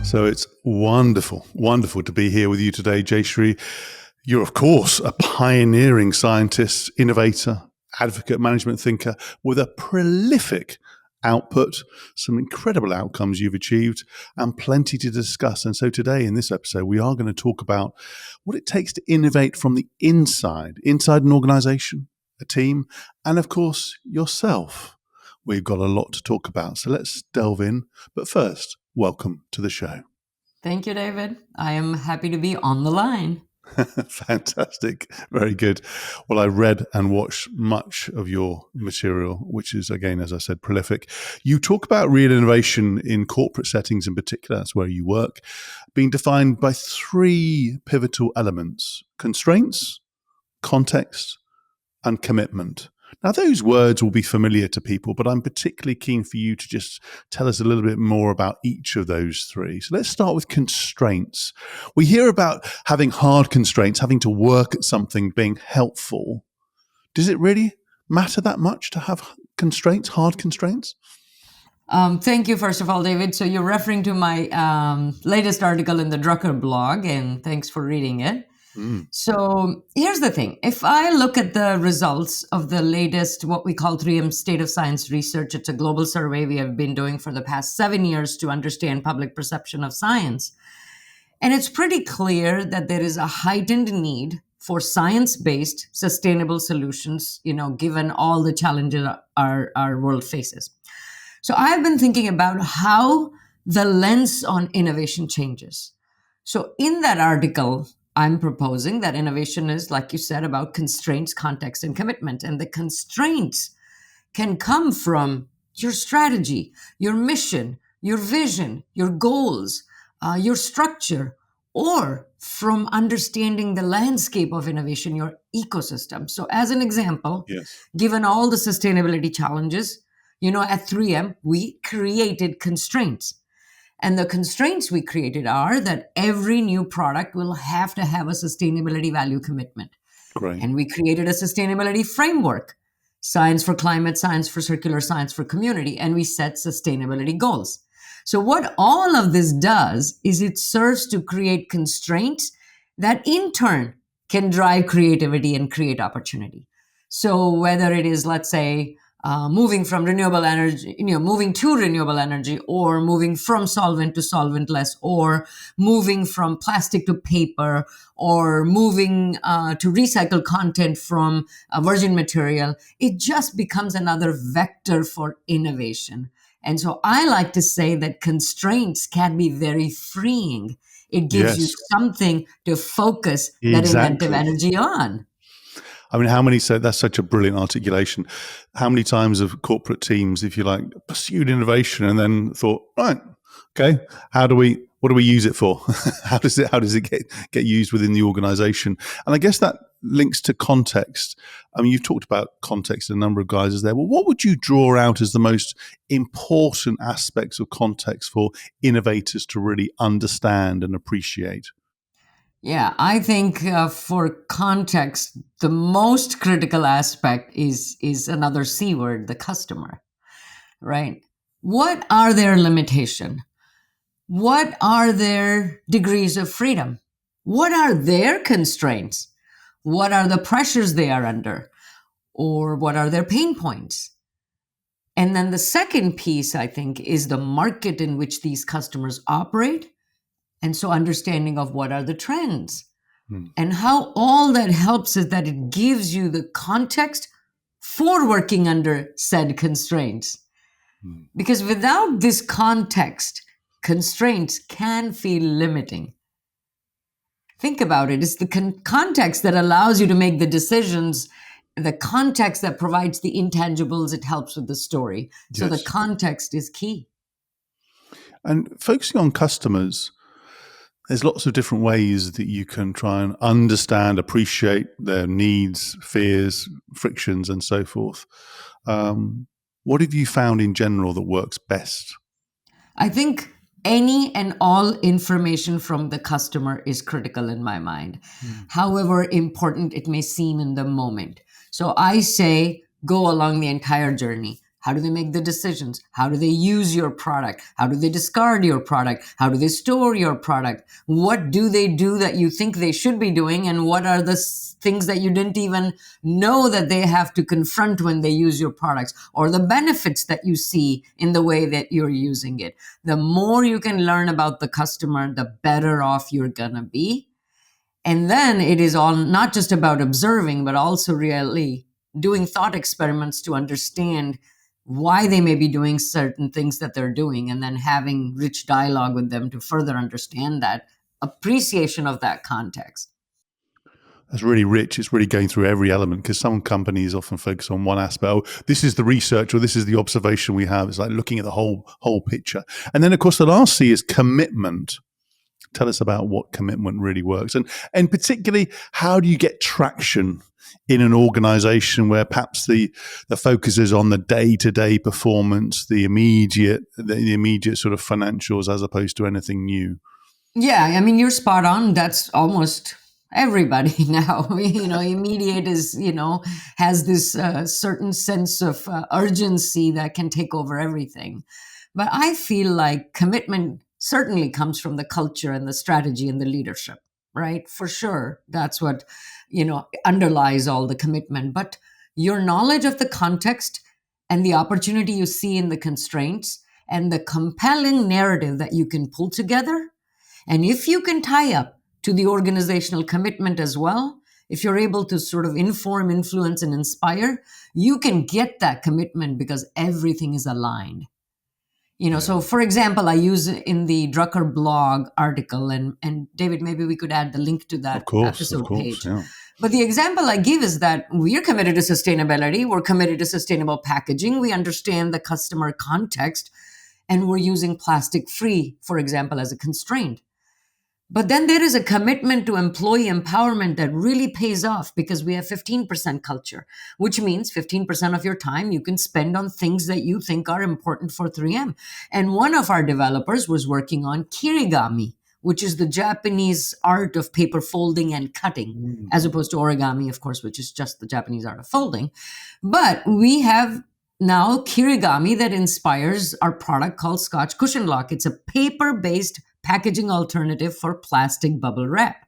So it's wonderful to be here with you today, Jayshree. You're, of course, a pioneering scientist, innovator, advocate, management thinker with a prolific output, some incredible outcomes you've achieved, and plenty to discuss. And so today in this episode, we are going to talk about what it takes to innovate from the inside an organization, a team, and of course, yourself. We've got a lot to talk about, so let's delve in. But first, welcome to the show. Thank you, David. I am happy to be on the line. Fantastic. Very good. Well, I read and watched much of your material, which is, again, as I said, prolific. You talk about real innovation in corporate settings in particular, that's where you work, being defined by three pivotal elements: constraints, context, and commitment. Now, those words will be familiar to people, but I'm particularly keen for you to just tell us a little bit more about each of those three. So let's start with constraints. We hear about having hard constraints, having to work at something being helpful. Does it really matter that much to have constraints, hard constraints? Thank you, first of all, David. So you're referring to my latest article in the Drucker blog, and thanks for reading it. So here's the thing. If I look at the results of the latest, what we call 3M State of Science research, it's a global survey we have been doing for the past 7 years to understand public perception of science. And it's pretty clear that there is a heightened need for science-based sustainable solutions, given all the challenges our world faces. So I've been thinking about how the lens on innovation changes. So in that article, I'm proposing that innovation is, like you said, about constraints, context, and commitment. And the constraints can come from your strategy, your mission, your vision, your goals, your structure, or from understanding the landscape of innovation, your ecosystem. So as an example, given all the sustainability challenges, at 3M, we created constraints. And the constraints we created are that every new product will have to have a sustainability value commitment. Great. And we created a sustainability framework: science for climate, science for circular, science for community. And we set sustainability goals. So what all of this does is it serves to create constraints that in turn can drive creativity and create opportunity. So whether it is, let's say, moving from renewable energy, moving to renewable energy, or moving from solvent to solventless, or moving from plastic to paper, or moving to recycled content from virgin material, it just becomes another vector for innovation. And so I like to say that constraints can be very freeing. It gives you something to focus that inventive energy on. I mean, that's such a brilliant articulation. How many times have corporate teams, if you like, pursued innovation and then thought, right, okay, what do we use it for? How does it get used within the organization? And I guess that links to context. I mean, you've talked about context, a number of guys there. Well, what would you draw out as the most important aspects of context for innovators to really understand and appreciate? Yeah, I think for context, the most critical aspect is another C word, the customer, right? What are their limitations? What are their degrees of freedom? What are their constraints? What are the pressures they are under? Or what are their pain points? And then the second piece, I think, is the market in which these customers operate. And so understanding of what are the trends and how all that helps is that it gives you the context for working under said constraints. Because without this context, constraints can feel limiting. Think about it. It's the context that allows you to make the decisions, the context that provides the intangibles. It helps with the story. So the context is key. And focusing on customers, there's lots of different ways that you can try and understand, appreciate their needs, fears, frictions, and so forth. What have you found in general that works best? I think any and all information from the customer is critical in my mind, however important it may seem in the moment. So I say, go along the entire journey. How do they make the decisions? How do they use your product? How do they discard your product? How do they store your product? What do they do that you think they should be doing? And what are the things that you didn't even know that they have to confront when they use your products, or the benefits that you see in the way that you're using it? The more you can learn about the customer, the better off you're going to be. And then it is all not just about observing, but also really doing thought experiments to understand why they may be doing certain things that they're doing, and then having rich dialogue with them to further understand that appreciation of that context. That's really rich. It's really going through every element, because some companies often focus on one aspect. Oh, this is the research, or this is the observation we have. It's like looking at the whole picture. And then, of course, the last C is commitment. Tell us about what commitment really works. And particularly, how do you get traction in an organization where perhaps the focus is on the day-to-day performance, the immediate sort of financials, as opposed to anything new? Yeah, I mean, you're spot on. That's almost everybody now. Immediate is, has this certain sense of urgency that can take over everything. But I feel like commitment certainly comes from the culture and the strategy and the leadership, right? For sure. That's what, underlies all the commitment. But your knowledge of the context and the opportunity you see in the constraints and the compelling narrative that you can pull together, and if you can tie up to the organizational commitment as well, if you're able to sort of inform, influence, and inspire, you can get that commitment because everything is aligned. So for example, I use in the Drucker blog article, and David, maybe we could add the link to that episode page. Yeah. But the example I give is that we're committed to sustainability. We're committed to sustainable packaging. We understand the customer context, and we're using plastic free, for example, as a constraint. But then there is a commitment to employee empowerment that really pays off, because we have 15% culture, which means 15% of your time you can spend on things that you think are important for 3M. And one of our developers was working on kirigami, which is the Japanese art of paper folding and cutting, as opposed to origami, of course, which is just the Japanese art of folding. But we have now kirigami that inspires our product called Scotch Cushion Lock. It's a paper-based packaging alternative for plastic bubble wrap.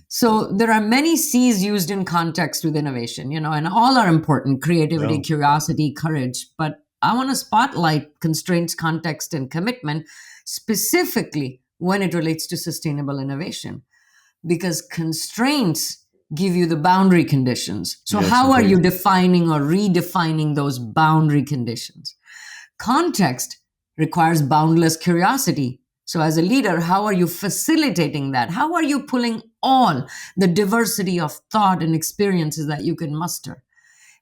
So there are many C's used in context with innovation, and all are important: creativity, curiosity, courage. But I want to spotlight constraints, context, and commitment specifically when it relates to sustainable innovation, because constraints give you the boundary conditions. So how are you defining or redefining those boundary conditions? Context requires boundless curiosity. So as a leader, how are you facilitating that? How are you pulling all the diversity of thought and experiences that you can muster?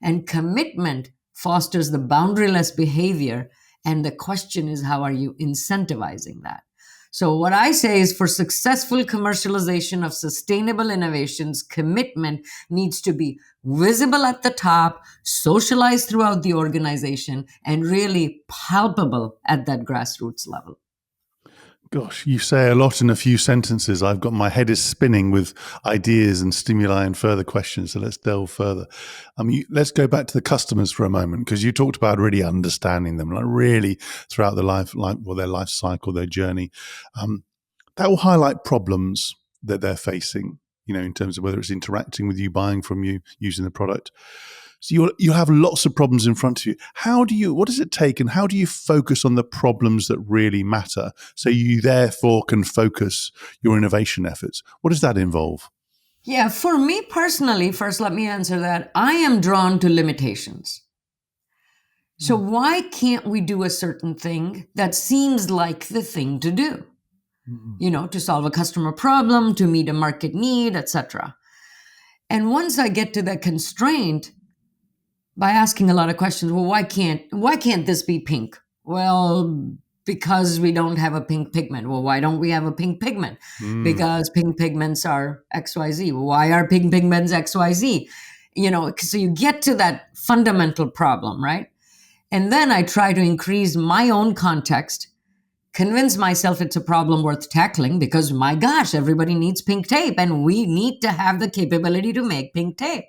And commitment fosters the boundaryless behavior. And the question is, how are you incentivizing that? So what I say is, for successful commercialization of sustainable innovations, commitment needs to be visible at the top, socialized throughout the organization, and really palpable at that grassroots level. Gosh, you say a lot in a few sentences. I've got my head is spinning with ideas and stimuli and further questions. So let's delve further. Let's go back to the customers for a moment, because you talked about really understanding them, like really throughout their life cycle, their journey. That will highlight problems that they're facing, in terms of whether it's interacting with you, buying from you, using the product. So you have lots of problems in front of you. What does it take, and how do you focus on the problems that really matter, so you therefore can focus your innovation efforts? What does that involve? Yeah, for me personally, first let me answer that. I am drawn to limitations. So why can't we do a certain thing that seems like the thing to do? To solve a customer problem, to meet a market need, etc. And once I get to that constraint, by asking a lot of questions, well, why can't this be pink? Well, because we don't have a pink pigment. Well, why don't we have a pink pigment? Because pink pigments are XYZ. Well, why are pink pigments XYZ? So you get to that fundamental problem, right? And then I try to increase my own context, convince myself it's a problem worth tackling, because my gosh, everybody needs pink tape, and we need to have the capability to make pink tape.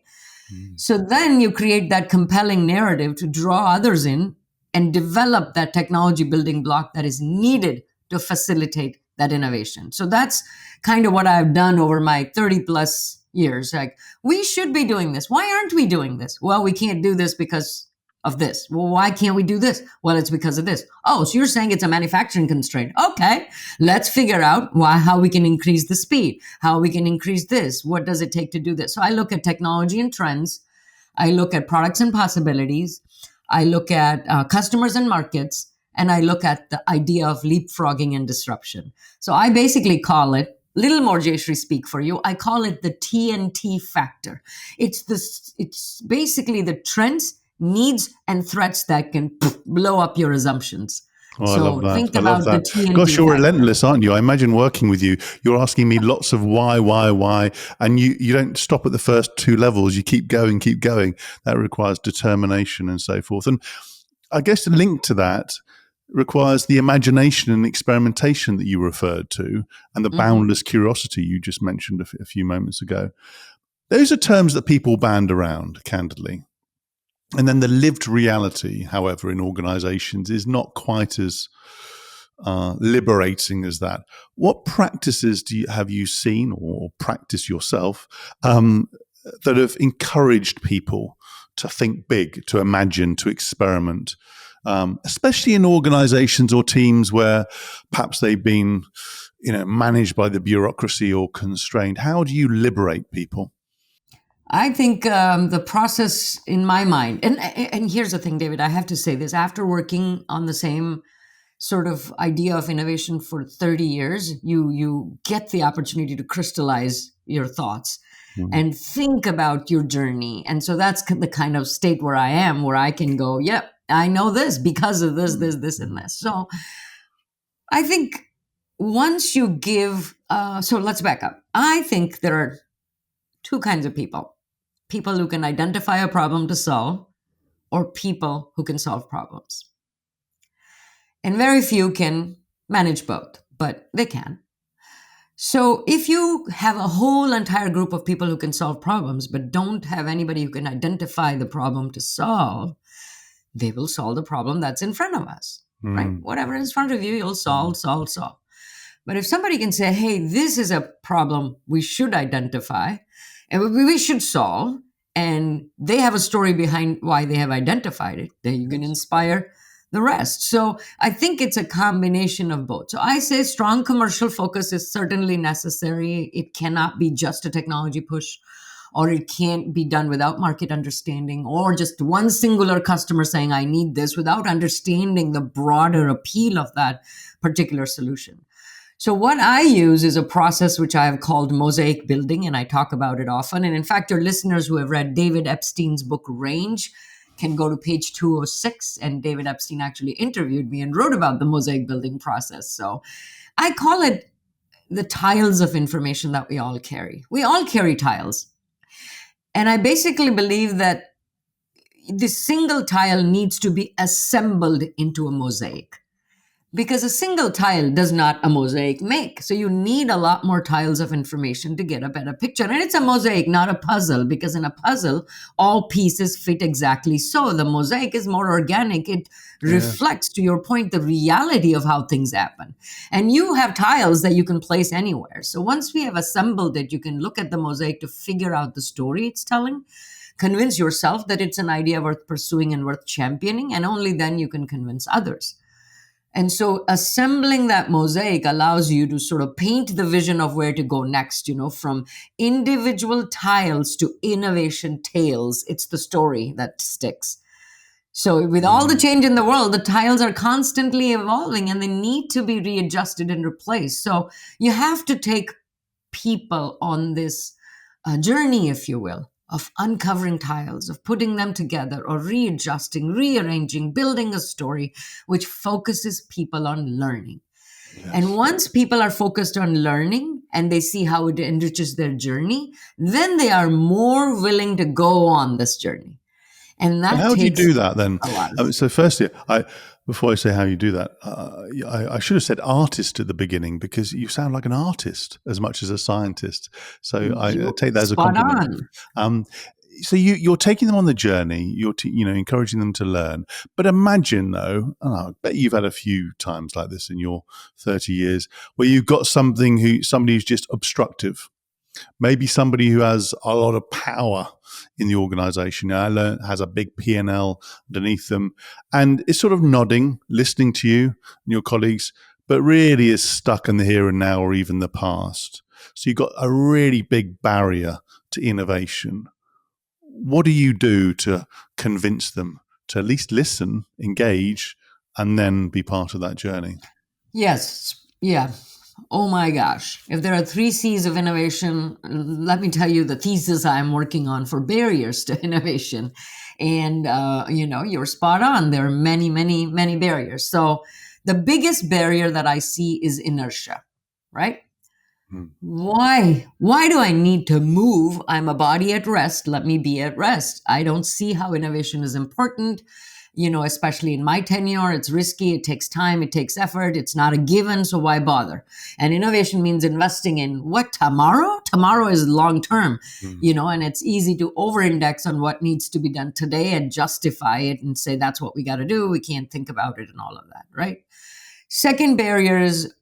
So then you create that compelling narrative to draw others in and develop that technology building block that is needed to facilitate that innovation. So that's kind of what I've done over my 30 plus years. Like, we should be doing this. Why aren't we doing this? Well, we can't do this because of this. Well, why can't we do this? Well, it's because of this. Oh, so you're saying it's a manufacturing constraint. Okay, let's figure out how we can increase the speed, how we can increase this. What does it take to do this? So I look at technology and trends. I look at products and possibilities. I look at customers and markets, and I look at the idea of leapfrogging and disruption. So I basically call it, little more Jayshree speak for you, I call it the TNT factor. It's basically the trends, needs, and threats that can blow up your assumptions. Oh, so I love that. think I love about that. the TNT Gosh, you're factor. relentless, aren't you? I imagine working with you. You're asking me lots of why, and you don't stop at the first two levels. You keep going. That requires determination and so forth. And I guess the link to that requires the imagination and experimentation that you referred to, and the boundless curiosity you just mentioned a few moments ago. Those are terms that people band around, candidly. And then the lived reality, however, in organizations is not quite as liberating as that. What practices have you seen or practice yourself that have encouraged people to think big, to imagine, to experiment, especially in organizations or teams where perhaps they've been, managed by the bureaucracy or constrained? How do you liberate people? I think the process in my mind, and here's the thing, David, I have to say this, after working on the same sort of idea of innovation for 30 years, you get the opportunity to crystallize your thoughts and think about your journey. And so that's the kind of state where I am, where I can go, yep, I know this because of this, this, and this. So I think once you give, so let's back up. I think there are two kinds of people who can identify a problem to solve, or people who can solve problems. And very few can manage both, but they can. So if you have a whole entire group of people who can solve problems, but don't have anybody who can identify the problem to solve, they will solve the problem that's in front of us, right? Whatever is in front of you, you'll solve. But if somebody can say, hey, this is a problem we should identify and we should solve, and they have a story behind why they have identified it, then you can inspire the rest. So I think it's a combination of both. So I say strong commercial focus is certainly necessary. It cannot be just a technology push, or it can't be done without market understanding, or just one singular customer saying, I need this, without understanding the broader appeal of that particular solution. So what I use is a process which I have called mosaic building, and I talk about it often. And in fact, your listeners who have read David Epstein's book, Range, can go to page 206. And David Epstein actually interviewed me and wrote about the mosaic building process. So I call it the tiles of information that we all carry. We all carry tiles. And I basically believe that this single tile needs to be assembled into a mosaic, because a single tile does not a mosaic make. So you need a lot more tiles of information to get a better picture. And it's a mosaic, not a puzzle, because in a puzzle, all pieces fit exactly so. The mosaic is more organic. It reflects, to your point, the reality of how things happen. And you have tiles that you can place anywhere. So once we have assembled it, you can look at the mosaic to figure out the story it's telling, convince yourself that it's an idea worth pursuing and worth championing, and only then you can convince others. And so assembling that mosaic allows you to sort of paint the vision of where to go next, from individual tiles to innovation tales. It's the story that sticks. So with all the change in the world, the tiles are constantly evolving and they need to be readjusted and replaced. So you have to take people on this journey, if you will, of uncovering tiles, of putting them together, or readjusting, rearranging, building a story which focuses people on learning. Yes. And once people are focused on learning and they see how it enriches their journey, then they are more willing to go on this journey. And that how do you do that then? So firstly, before I say how you do that, I should have said artist at the beginning, because you sound like an artist as much as a scientist. So I take that as a compliment. so you're taking them on the journey. You're encouraging them to learn. But imagine though, and I bet you've had a few times like this in your 30 years, where you've got somebody who's just obstructive. Maybe somebody who has a lot of power in the organization has a big P&L underneath them and is sort of nodding, listening to you and your colleagues, but really is stuck in the here and now or even the past. So you've got a really big barrier to innovation. What do you do to convince them to at least listen, engage, and then be part of that journey? Yes. Yeah. Oh my gosh. If there are 3 C's of innovation, let me tell you the thesis I'm working on for barriers to innovation. And, you're spot on. There are many, many, many barriers. So the biggest barrier that I see is inertia, right? Why do I need to move? I'm a body at rest. Let me be at rest. I don't see how innovation is important. Especially in my tenure, it's risky. It takes time. It takes effort. It's not a given. So why bother? And innovation means investing in what? Tomorrow? Tomorrow is long term, and it's easy to over index on what needs to be done today and justify it and say, that's what we got to do. We can't think about it and all of that, right? Second barrier is,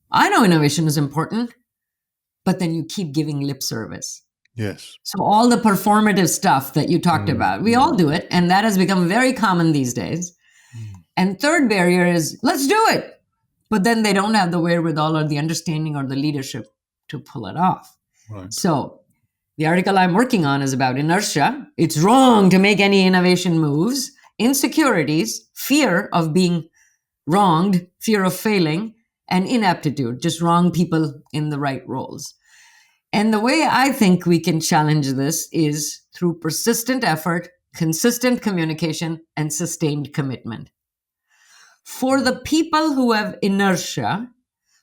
I know innovation is important, but then you keep giving lip service. Yes. So all the performative stuff that you talked about, we all do it. And that has become very common these days. And third barrier is, let's do it. But then they don't have the wherewithal or the understanding or the leadership to pull it off. Right. So the article I'm working on is about inertia. It's wrong to make any innovation moves, insecurities, fear of being wronged, fear of failing, and inaptitude, just wrong people in the right roles. And the way I think we can challenge this is through persistent effort, consistent communication, and sustained commitment. For the people who have inertia,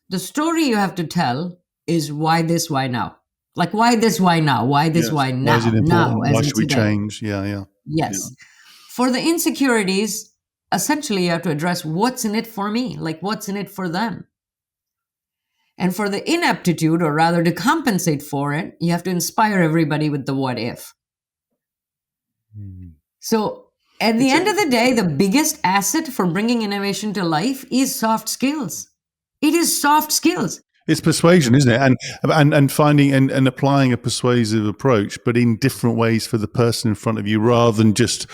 the story you have to tell is why this, why now? Like, why this, why now? Why this, why now? Why is it important? Now, Why should we change? Yeah. Yes. Yeah. For the insecurities, essentially you have to address what's in it for me, like what's in it for them. And for the ineptitude, or rather to compensate for it, you have to inspire everybody with the what if. So at the end of the day, the biggest asset for bringing innovation to life is soft skills. It is soft skills. It's persuasion, isn't it? And finding and applying a persuasive approach, but in different ways for the person in front of you, rather than just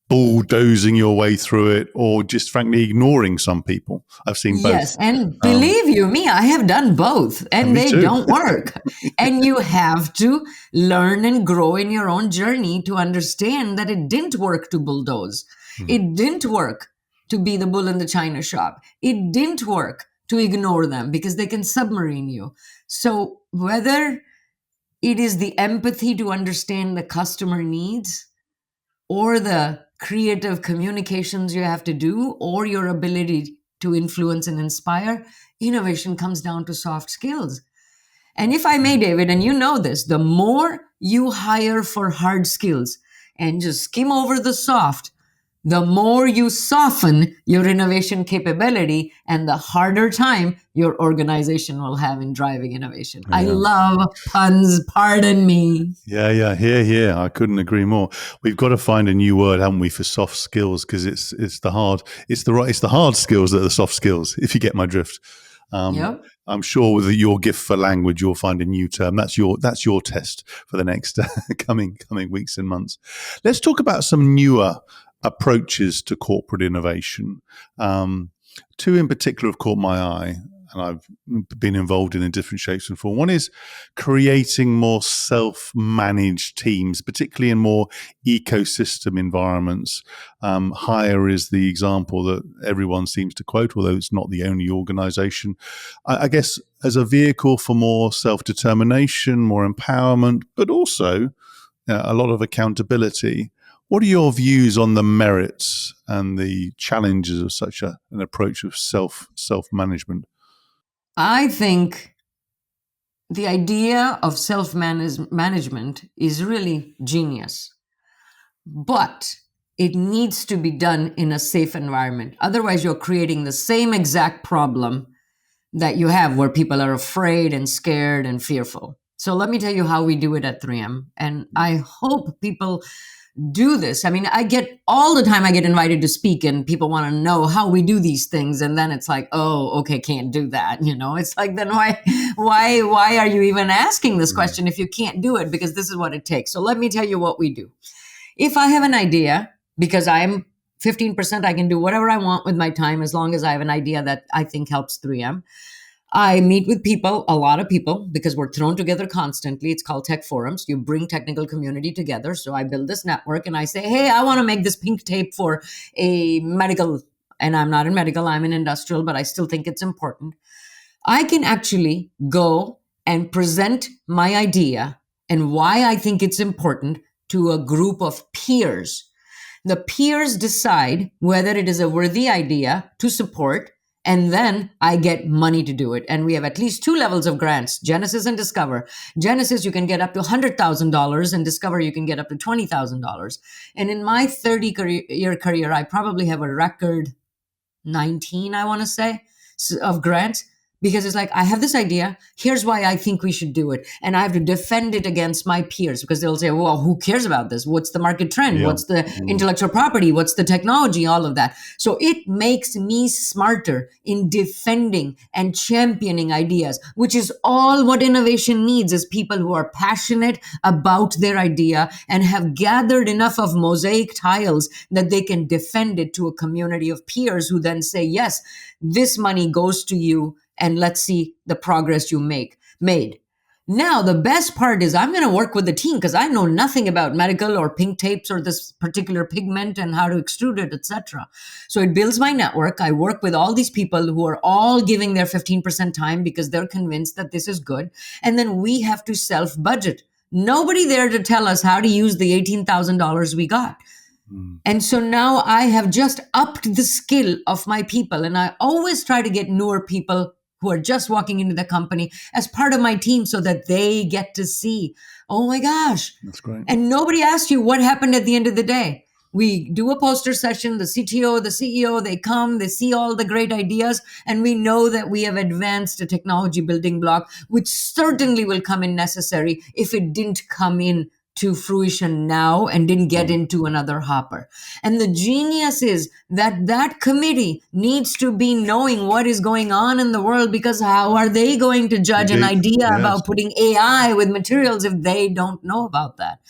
bulldozing your way through it or just frankly ignoring some people. I've seen both. Yes, and believe you me, I have done both, and they don't work. And you have to learn and grow in your own journey to understand that it didn't work to bulldoze. It didn't work to be the bull in the china shop. It didn't work to ignore them because they can submarine you. So whether it is the empathy to understand the customer needs, or the creative communications you have to do, or your ability to influence and inspire, innovation comes down to soft skills. And if I may, David, and you know this, the more you hire for hard skills and just skim over the soft, the more you soften your innovation capability and the harder time your organization will have in driving innovation. Yeah. I love puns, pardon me. Yeah. Here. I couldn't agree more. We've got to find a new word, haven't we, for soft skills, because it's the hard skills that are the soft skills, if you get my drift. Yep. I'm sure with your gift for language, you'll find a new term. That's your test for the next coming weeks and months. Let's talk about some newer approaches to corporate innovation. Two in particular have caught my eye, and I've been involved in different shapes and forms. One is creating more self-managed teams, particularly in more ecosystem environments. Hire is the example that everyone seems to quote, although it's not the only organization. I guess as a vehicle for more self-determination, more empowerment, but also a lot of accountability. What are your views on the merits and the challenges of such an approach of self-management? I think the idea of self-management is really genius, but it needs to be done in a safe environment. Otherwise, you're creating the same exact problem that you have where people are afraid and scared and fearful. So let me tell you how we do it at 3M. And I hope people do this. I mean, I get all the time I get invited to speak and people want to know how we do these things. And then it's like, oh, okay, can't do that. It's like, then why are you even asking this question if you can't do it? Because this is what it takes. So let me tell you what we do. If I have an idea, because I'm 15%, I can do whatever I want with my time as long as I have an idea that I think helps 3M. I meet with people, a lot of people, because we're thrown together constantly. It's called tech forums. You bring technical community together. So I build this network and I say, hey, I want to make this pink tape for a medical, and I'm not in medical, I'm in industrial, but I still think it's important. I can actually go and present my idea and why I think it's important to a group of peers. The peers decide whether it is a worthy idea to support, and then I get money to do it. And we have at least 2 levels of grants, Genesis and Discover. Genesis, you can get up to $100,000, and Discover, you can get up to $20,000. And in my 30-year career, I probably have a record 19, I want to say, of grants. Because it's like, I have this idea. Here's why I think we should do it. And I have to defend it against my peers because they'll say, well, who cares about this? What's the market trend? Yeah. What's the intellectual property? What's the technology? All of that. So it makes me smarter in defending and championing ideas, which is all what innovation needs, is people who are passionate about their idea and have gathered enough of mosaic tiles that they can defend it to a community of peers who then say, yes, this money goes to you, and let's see the progress you made. Now, the best part is I'm going to work with the team because I know nothing about medical or pink tapes or this particular pigment and how to extrude it, etc. So it builds my network. I work with all these people who are all giving their 15% time because they're convinced that this is good. And then we have to self-budget. Nobody there to tell us how to use the $18,000 we got. And so now I have just upped the skill of my people. And I always try to get newer people who are just walking into the company as part of my team so that they get to see, oh my gosh. That's great. And nobody asks you what happened at the end of the day. We do a poster session, the CTO, the CEO, they come, they see all the great ideas, and we know that we have advanced a technology building block, which certainly will come in necessary if it didn't come in to fruition now and didn't get into another hopper. And the genius is that that committee needs to be knowing what is going on in the world, because how are they going to judge an idea about putting AI with materials if they don't know about that?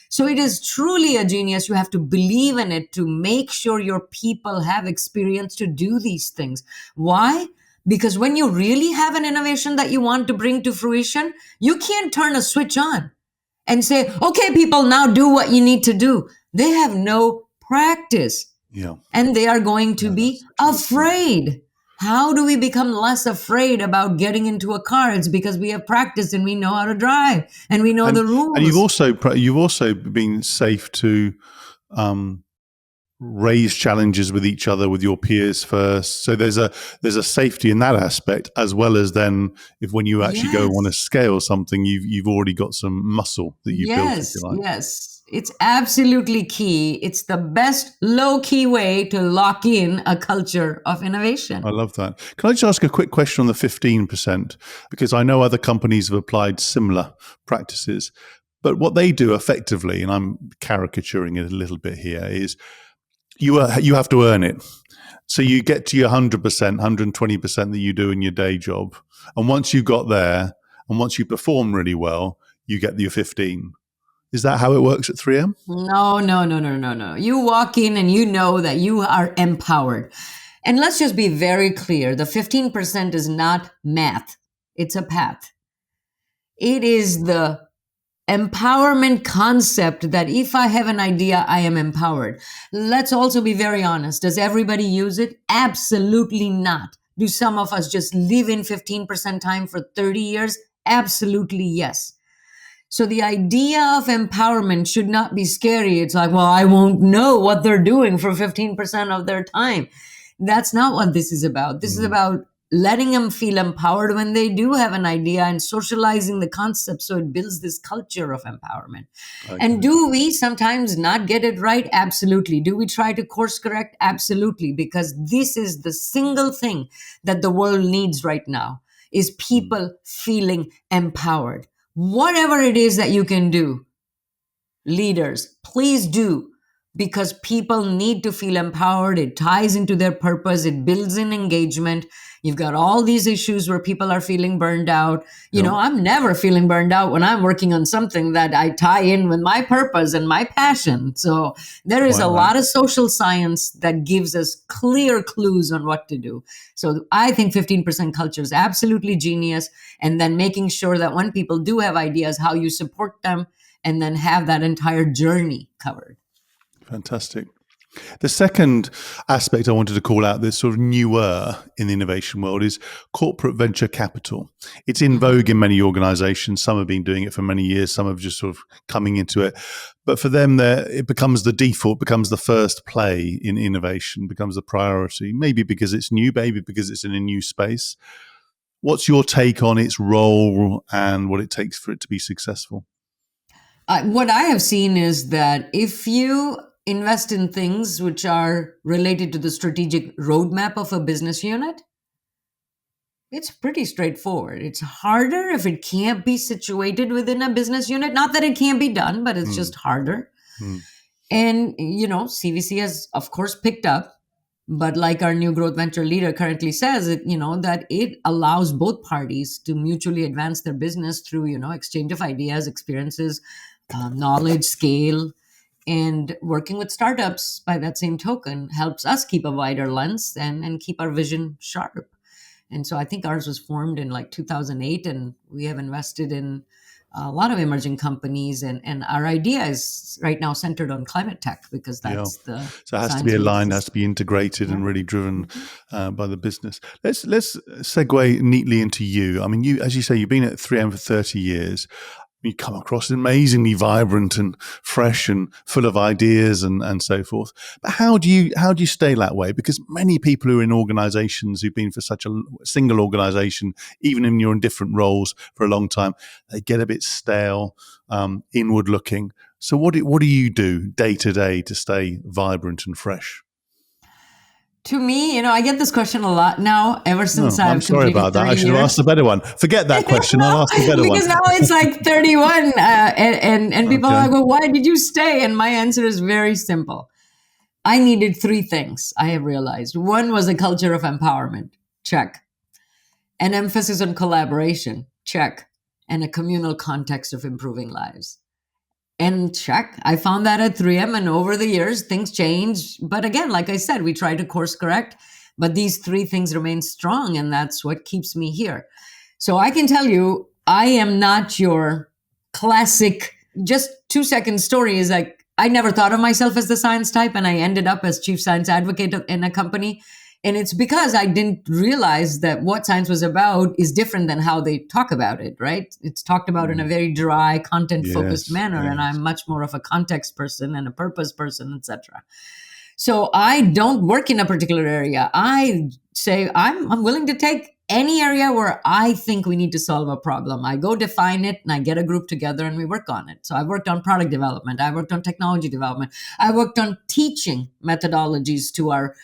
So it is truly a genius. You have to believe in it to make sure your people have experience to do these things. Why? Because when you really have an innovation that you want to bring to fruition, you can't turn a switch on and say, okay, people, now do what you need to do. They have no practice. Yeah. And they are going to be afraid. How do we become less afraid about getting into a car? It's because we have practice and we know how to drive and we know the rules. And you've also been safe to raise challenges with each other, with your peers first. So there's a safety in that aspect, as well as then when you actually go want to scale something, you've already got some muscle that you've built, if you like. Yes. It's absolutely key. It's the best low-key way to lock in a culture of innovation. I love that. Can I just ask a quick question on the 15%? Because I know other companies have applied similar practices. But what they do effectively, and I'm caricaturing it a little bit here, is you have to earn it. So you get to your 100%, 120% that you do in your day job. And once you got there, and once you perform really well, you get your 15. Is that how it works at 3M? No. You walk in and you know that you are empowered. And let's just be very clear. The 15% is not math. It's a path. It is the empowerment concept that if I have an idea, I am empowered. Let's also be very honest. Does everybody use it? Absolutely not. Do some of us just live in 15% time for 30 years? Absolutely yes. So the idea of empowerment should not be scary. It's like, well, I won't know what they're doing for 15% of their time. That's not what this is about. This is about letting them feel empowered when they do have an idea and socializing the concept so it builds this culture of empowerment. Okay. And do we sometimes not get it right? Absolutely. Do we try to course correct? Absolutely. Because this is the single thing that the world needs right now, is people feeling empowered. Whatever it is that you can do, leaders, please do, because people need to feel empowered. It ties into their purpose, it builds in engagement. You've got all these issues where people are feeling burned out. Yeah. I'm never feeling burned out when I'm working on something that I tie in with my purpose and my passion. So there is Quite a right. lot of social science that gives us clear clues on what to do. So I think 15% culture is absolutely genius. And then making sure that when people do have ideas, how you support them and then have that entire journey covered. Fantastic. The second aspect I wanted to call out that's sort of newer in the innovation world is corporate venture capital. It's in vogue in many organizations. Some have been doing it for many years. Some have just sort of coming into it. But for them, it becomes the default, becomes the first play in innovation, becomes the priority, maybe because it's new, maybe because it's in a new space. What's your take on its role and what it takes for it to be successful? What I have seen is that if you invest in things which are related to the strategic roadmap of a business unit, it's pretty straightforward. It's harder if it can't be situated within a business unit. Not that it can't be done, but it's just harder. And, CVC has, of course, picked up. But like our new growth venture leader currently says, that it allows both parties to mutually advance their business through, exchange of ideas, experiences, knowledge, scale. And working with startups by that same token helps us keep a wider lens and keep our vision sharp. And so I think ours was formed in like 2008, and we have invested in a lot of emerging companies. And our idea is right now centered on climate tech because that's the So it has to science be aligned, basis. has to be integrated and really driven by the business. Let's segue neatly into you. I mean, you, as you say, you've been at 3M for 30 years. You come across amazingly vibrant and fresh and full of ideas and so forth. But how do you stay that way? Because many people who are in organizations who've been for such a single organization, even if you're in different roles for a long time, they get a bit stale, inward looking. So what do you do day to day to stay vibrant and fresh? To me, I get this question a lot now, ever since No, I'm I've sorry completed about that. 30 I should have asked years. a better one. Forget that question. I'll ask a better one. Because now it's like 31, and people are Okay. like, well, why did you stay? And my answer is very simple. I needed three things, I have realized. One was a culture of empowerment. Check. An emphasis on collaboration. Check. And a communal context of improving lives. And check. I found that at 3M, and over the years, things change. But again, like I said, we try to course correct. But these three things remain strong, and that's what keeps me here. So I can tell you, I am not your classic, just 2 second story is like, I never thought of myself as the science type, and I ended up as chief science advocate in a company. And it's because I didn't realize that what science was about is different than how they talk about it, right? It's talked about in a very dry, content focused Yes. manner. And Yes. I'm much more of a context person and a purpose person, etc. So I don't work in a particular area. I say I'm willing to take any area where I think we need to solve a problem. I go define it and I get a group together and we work on it. So I worked on product development. I worked on technology development. I worked on teaching methodologies to our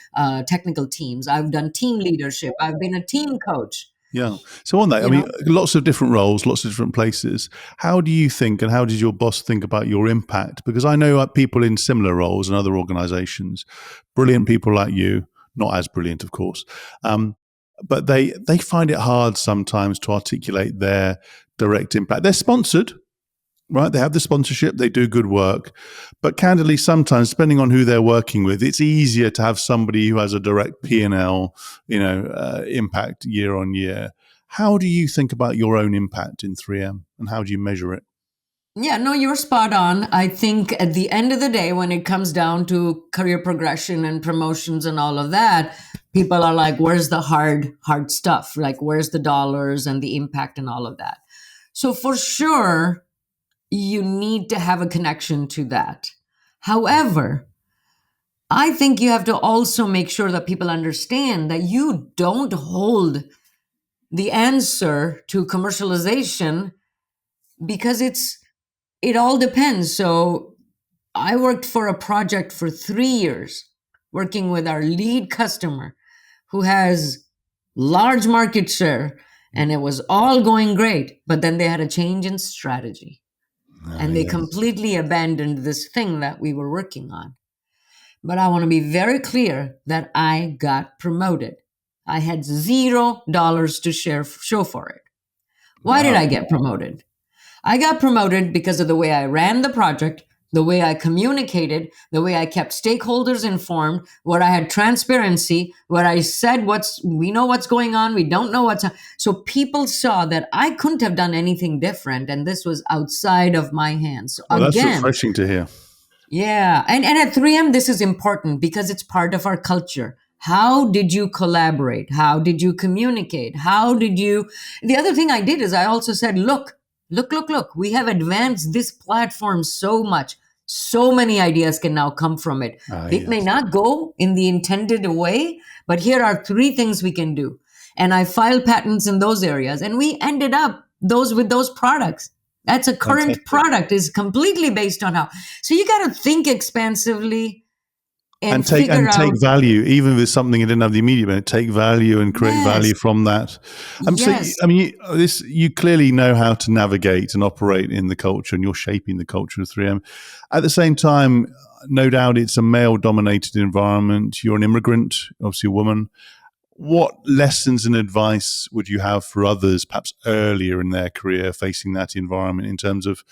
technical teams. I've done team leadership. I've been a team coach. Yeah. So on that, I You mean, know, lots of different roles, lots of different places. How do you think, and how did your boss think about your impact? Because I know people in similar roles in other organizations, brilliant people like you, not as brilliant, of course, but they find it hard sometimes to articulate their direct impact. They're sponsored, right? They have the sponsorship, they do good work. But candidly, sometimes, depending on who they're working with, it's easier to have somebody who has a direct P&L, impact year on year. How do you think about your own impact in 3M and how do you measure it? yeah, no, you're spot on. I think at the end of the day, when it comes down to career progression and promotions and all of that, people are like, where's the hard stuff? Like, where's the dollars and the impact and all of that? So for sure, you need to have a connection to that. However, I think you have to also make sure that people understand that you don't hold the answer to commercialization because it all depends. So I worked for a project for 3 years, working with our lead customer who has large market share and it was all going great. But then they had a change in strategy, and they Yes. completely abandoned this thing that we were working on. But I want to be very clear that I got promoted. I had $0 to show for it. Why did Wow. I get promoted? I got promoted because of the way I ran the project, the way I communicated, the way I kept stakeholders informed, where I had transparency, where I said we know what's going on, we don't know so people saw that I couldn't have done anything different, and this was outside of my hands. So Well, that's again, refreshing to hear. yeah. And at 3M, this is important because it's part of our culture. How did you collaborate? How did you communicate? The other thing I did is I also said, look, we have advanced this platform so much. So many ideas can now come from it. It may Yes. not go in the intended way, but here are 3 things we can do. And I filed patents in those areas, and we ended up with those products. That's a current Fantastic. product is completely based on how. So you got to think expansively and take figure out. value, even if it's something you didn't have the immediate benefit. Take value and create Yes, value from that. yes, You clearly know how to navigate and operate in the culture, and you're shaping the culture of 3M. At the same time, no doubt it's a male-dominated environment. You're an immigrant, obviously a woman. What lessons and advice would you have for others, perhaps earlier in their career, facing that environment in terms of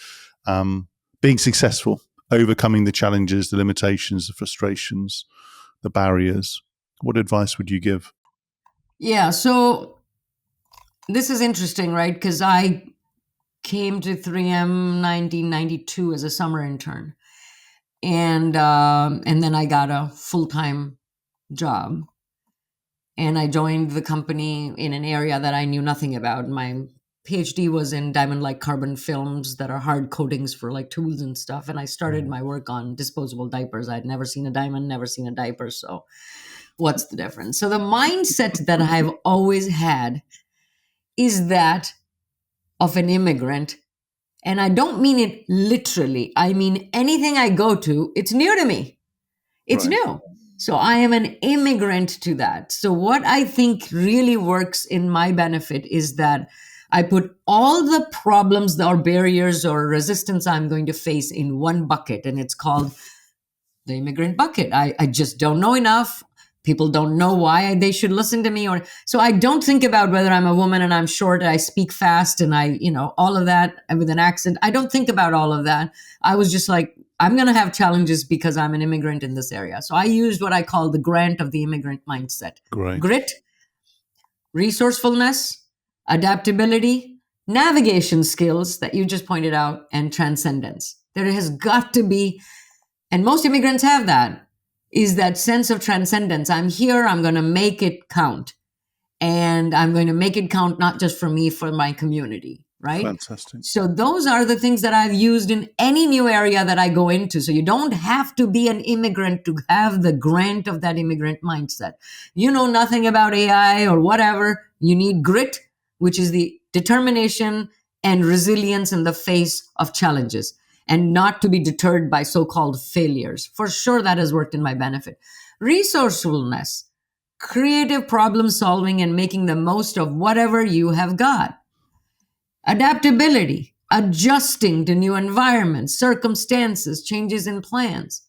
being successful, overcoming the challenges, the limitations, the frustrations, the barriers? What advice would you give? yeah. So this is interesting, right? Because I came to 3M 1992 as a summer intern, and then I got a full-time job, and I joined the company in an area that I knew nothing about. My PhD was in diamond-like carbon films that are hard coatings for like tools and stuff. And I started my work on disposable diapers. I'd never seen a diamond, never seen a diaper. So what's the difference? So the mindset that I've always had is that of an immigrant. And I don't mean it literally. I mean, anything I go to, it's new to me. It's Right. new. So I am an immigrant to that. So what I think really works in my benefit is that I put all the problems or barriers or resistance I'm going to face in one bucket, and it's called the immigrant bucket. I just don't know enough. People don't know why they should listen to me, or so I don't think about whether I'm a woman and I'm short and I speak fast and all of that, and with an accent. I don't think about all of that. I was just like, I'm going to have challenges because I'm an immigrant in this area. So I used what I call the grant of the immigrant mindset: Great. grit, resourcefulness, adaptability, navigation skills that you just pointed out, and transcendence. There has got to be, and most immigrants have that, is that sense of transcendence. I'm here, I'm going to make it count. And I'm going to make it count not just for me, for my community, right? Fantastic. So those are the things that I've used in any new area that I go into. So you don't have to be an immigrant to have the grant of that immigrant mindset. You know nothing about AI or whatever. You need grit, which is the determination and resilience in the face of challenges, and not to be deterred by so-called failures. For sure, that has worked in my benefit. Resourcefulness, creative problem solving and making the most of whatever you have got. Adaptability, adjusting to new environments, circumstances, changes in plans.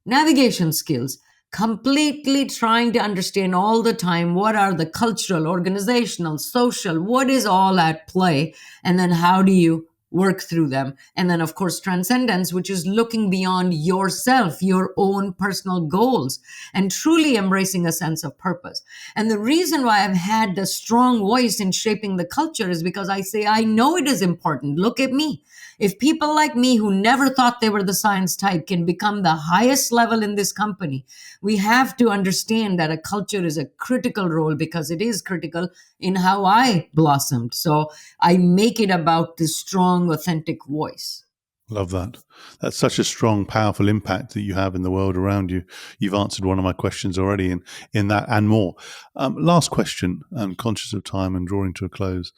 Navigation skills, completely trying to understand all the time what are the cultural, organizational, social, what is all at play, and then how do you work through them. And then, of course, transcendence, which is looking beyond yourself, your own personal goals, and truly embracing a sense of purpose. And the reason why I've had a strong voice in shaping the culture is because I say, I know it is important. Look at me. If people like me who never thought they were the science type can become the highest level in this company, we have to understand that a culture is a critical role, because it is critical in how I blossomed. So I make it about this strong, authentic voice. Love that. That's such a strong, powerful impact that you have in the world around you. You've answered one of my questions already in that and more. Last question, and conscious of time and drawing to a close.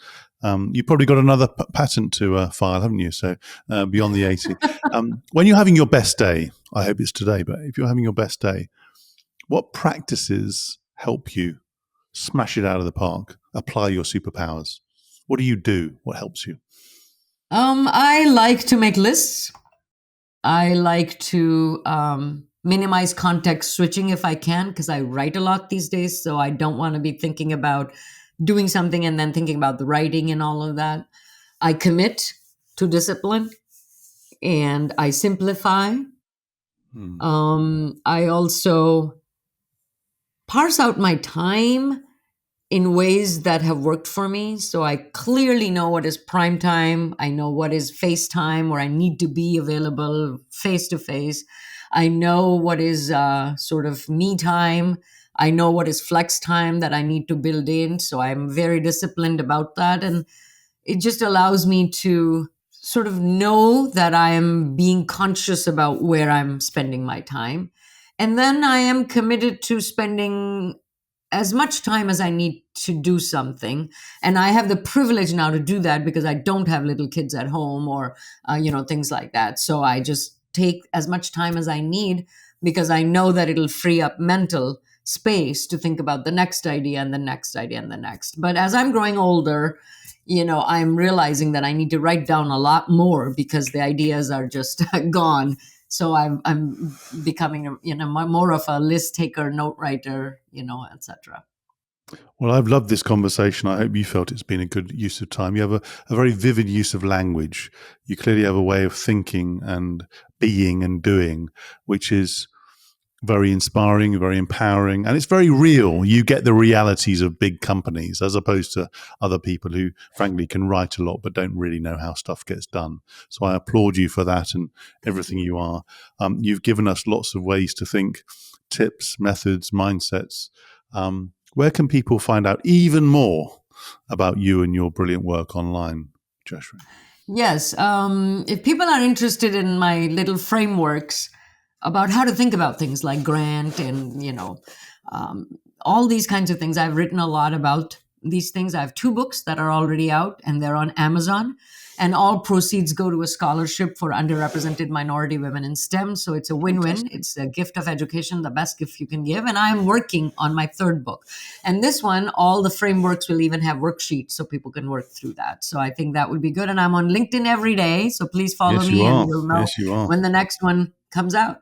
You've probably got another patent to file, haven't you? So beyond the 80. When you're having your best day, I hope it's today, but if you're having your best day, what practices help you smash it out of the park, apply your superpowers? What do you do? What helps you? I like to make lists. I like to minimize context switching if I can, because I write a lot these days. So I don't want to be thinking about doing something and then thinking about the writing and all of that. I commit to discipline and I simplify. I also parse out my time in ways that have worked for me. So I clearly know what is prime time. I know what is face time, where I need to be available face to face. I know what is sort of me time. I know what is flex time that I need to build in. So I'm very disciplined about that. And it just allows me to sort of know that I am being conscious about where I'm spending my time. And then I am committed to spending as much time as I need to do something. And I have the privilege now to do that because I don't have little kids at home or, things like that. So I just take as much time as I need because I know that it'll free up mental space to think about the next idea and the next idea and the next. But as I'm growing older, I'm realizing that I need to write down a lot more because the ideas are just gone. So I'm becoming, more of a list taker, note writer, etc. Well, I've loved this conversation. I hope you felt it's been a good use of time. You have a very vivid use of language. You clearly have a way of thinking and being and doing, which is very inspiring, very empowering, and it's very real. You get the realities of big companies as opposed to other people who, frankly, can write a lot but don't really know how stuff gets done. So I applaud you for that and everything you are. You've given us lots of ways to think, tips, methods, mindsets. Where can people find out even more about you and your brilliant work online, Jayshree? Yes. If people are interested in my little frameworks about how to think about things like grant and, all these kinds of things, I've written a lot about these things. I have 2 books that are already out and they're on Amazon. And all proceeds go to a scholarship for underrepresented minority women in STEM. So it's a win-win. Fantastic. It's a gift of education, the best gift you can give. And I'm working on my 3rd book. And this one, all the frameworks will even have worksheets so people can work through that. So I think that would be good. And I'm on LinkedIn every day. So please follow Yes, you me and are. you'll know Yes, you are. when the next one comes out.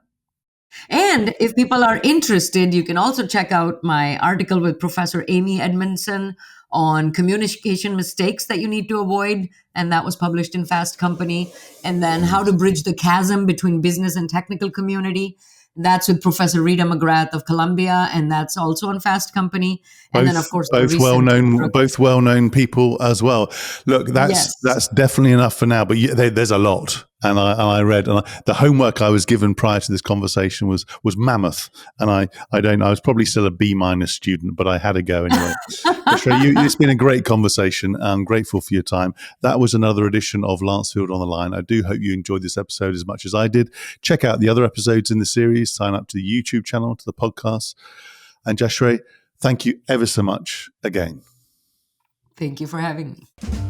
And if people are interested, you can also check out my article with Professor Amy Edmondson on communication mistakes that you need to avoid. And that was published in Fast Company. And then how to bridge the chasm between business and technical community. That's with Professor Rita McGrath of Columbia, and that's also on Fast Company. And then, of course, the both recent well-known people as well. Look, that's yes. definitely enough for now. But there's a lot, and I read the homework I was given prior to this conversation was mammoth, and I was probably still a B- student, but I had to go anyway. It's been a great conversation. I'm grateful for your time. That was another edition of Lancefield on the Line. I do hope you enjoyed this episode as much as I did. Check out the other episodes in the series. Sign up to the YouTube channel, to the podcast. And Jayshree, thank you ever so much again. Thank you for having me.